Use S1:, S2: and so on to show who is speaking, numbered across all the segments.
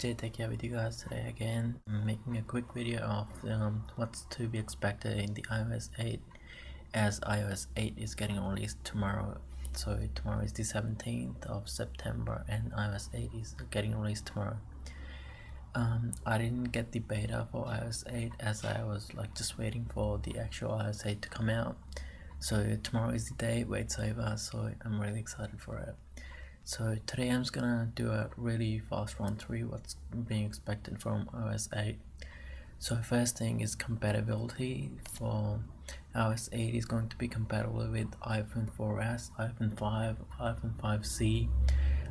S1: JTech here with you guys today again. I'm making a quick video of what's to be expected in the iOS 8 as iOS 8 is getting released tomorrow. So tomorrow is the 17th of September and iOS 8 is getting released tomorrow. I didn't get the beta for iOS 8 as I was just waiting for the actual iOS 8 to come out. So tomorrow is the day, wait's over, so I'm really excited for it. So today I'm just gonna do a really fast run through what's being expected from iOS 8. So first thing is compatibility. For iOS 8 is going to be compatible with iPhone 4S, iPhone 5, iPhone 5C,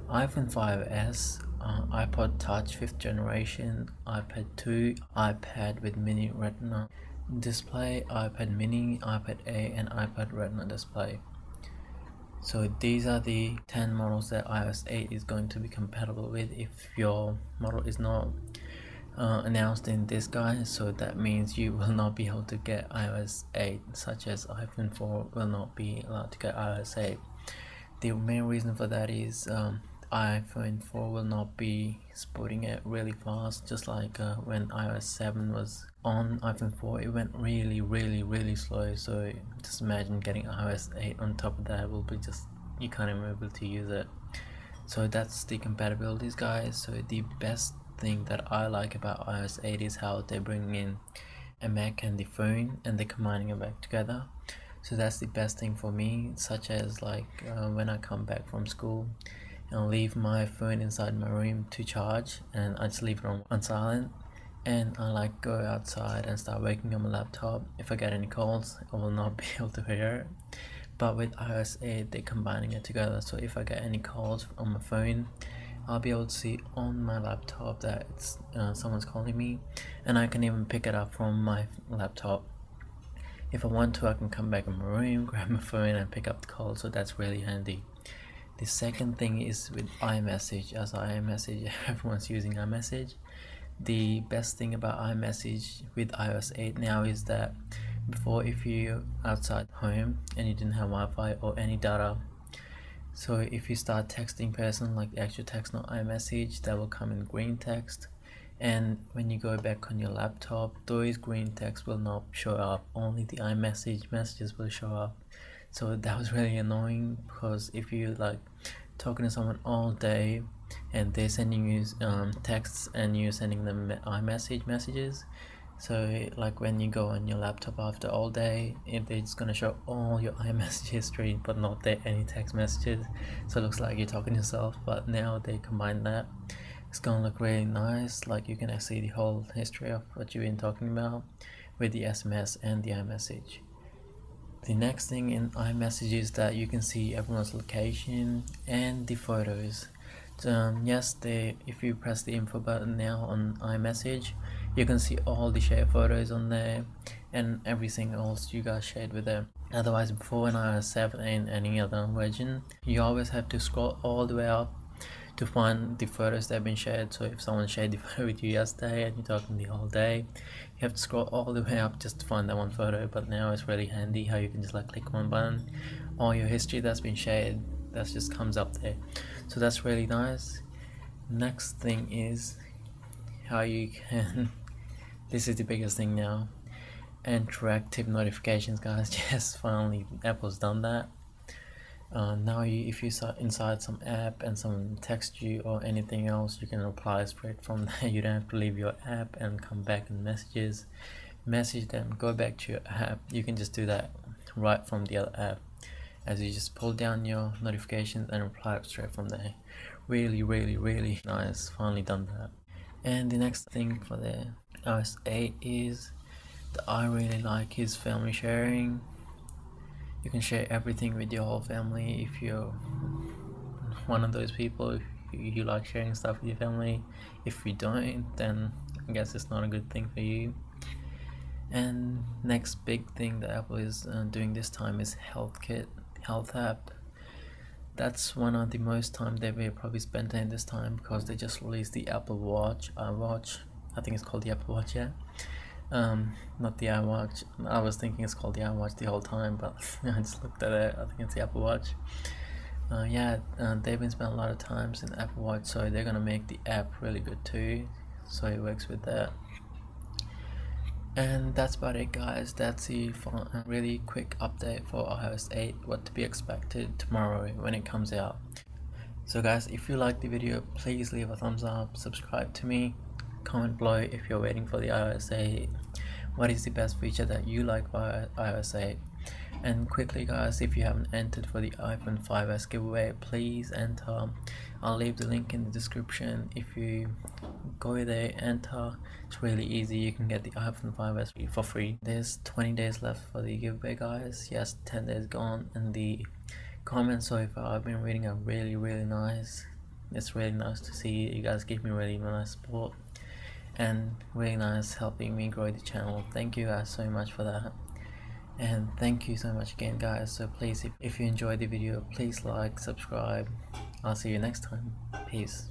S1: iPhone 5S, iPod Touch 5th generation, iPad 2, iPad with mini Retina display, iPad mini, iPad Air and iPad Retina display. So these are the 10 models that iOS 8 is going to be compatible with. If your model is not announced in this guide, so that means you will not be able to get iOS 8, such as iPhone 4 will not be allowed to get iOS 8. The main reason for that is iPhone 4 will not be supporting it really fast, just like when iOS 7 was on iPhone 4, it went really slow. So just imagine getting iOS 8 on top of that will be just, you can't even be able to use it. So that's the compatibilities, guys. So the best thing that I like about iOS 8 is how they bring in a Mac and the phone and they're combining it back together. So that's the best thing for me, such as when I come back from school and leave my phone inside my room to charge, and I just leave it on silent, and I go outside and start working on my laptop. If I get any calls, I will not be able to hear it. But with iOS 8 they're combining it together, so if I get any calls on my phone, I'll be able to see on my laptop that it's someone's calling me, and I can even pick it up from my laptop. If I want to, I can come back in my room, grab my phone and pick up the call, so that's really handy. The second thing is with iMessage. As iMessage, everyone's using iMessage. The best thing about iMessage with iOS 8 now is that before, if you're outside home and you didn't have Wi-Fi or any data, so if you start texting person, like the actual text, not iMessage, that will come in green text, and when you go back on your laptop, those green text will not show up, only the iMessage messages will show up. So that was really annoying, because if you talking to someone all day and they're sending you texts and you're sending them iMessage messages, so when you go on your laptop after all day, it's gonna show all your iMessage history but not any text messages, so it looks like you're talking to yourself. But now they combine that, it's gonna look really nice, you can see the whole history of what you've been talking about with the SMS and the iMessage. The next thing in iMessage is that you can see everyone's location and the photos. Yes, if you press the info button now on iMessage, you can see all the shared photos on there and everything else you guys shared with them. Otherwise, before in iOS 7 and any other version, you always have to scroll all the way up to find the photos that have been shared. So if someone shared the photo with you yesterday and you're talking the whole day, you have to scroll all the way up just to find that one photo. But now it's really handy how you can just click one button, all your history that's been shared, that just comes up there. So that's really nice. Next thing is how you can this is the biggest thing now, interactive notifications, guys. Yes, finally Apple's done that. Now if you saw inside some app and someone texts you or anything else, you can reply straight from there. You don't have to leave your app and come back in messages, message them, go back to your app. You can just do that right from the other app, as you just pull down your notifications and reply straight from there. Really nice, finally done that. And the next thing for the iOS 8 is that I really like is family sharing. You can share everything with your whole family if you're one of those people, if you like sharing stuff with your family. If you don't, then I guess it's not a good thing for you. And next big thing that Apple is doing this time is HealthKit, health app. That's one of the most time they will probably spend in this time, because they just released the Apple Watch, iWatch, I think it's called the Apple Watch, yeah. Not the iWatch. I was thinking it's called the iWatch the whole time, but I just looked at it. I think it's the Apple Watch. they've been spent a lot of times in Apple Watch, so they're gonna make the app really good too, so it works with that. And that's about it, guys. That's a really quick update for iOS 8, what to be expected tomorrow when it comes out. So guys, if you liked the video, please leave a thumbs up, subscribe to me, comment below if you're waiting for the iOS 8, what is the best feature that you like by iOS 8. And quickly guys, if you haven't entered for the iPhone 5s giveaway, please enter. I'll leave the link in the description. If you go there, enter, it's really easy. You can get the iPhone 5s for free. There's 20 days left for the giveaway, guys. Yes, 10 days gone, and the comments so far I've been reading are really nice. It's really nice to see you guys give me really nice support and really nice helping me grow the channel. Thank you guys so much for that, and thank you so much again, guys. So please, if you enjoyed the video, please like, subscribe. I'll see you next time. Peace.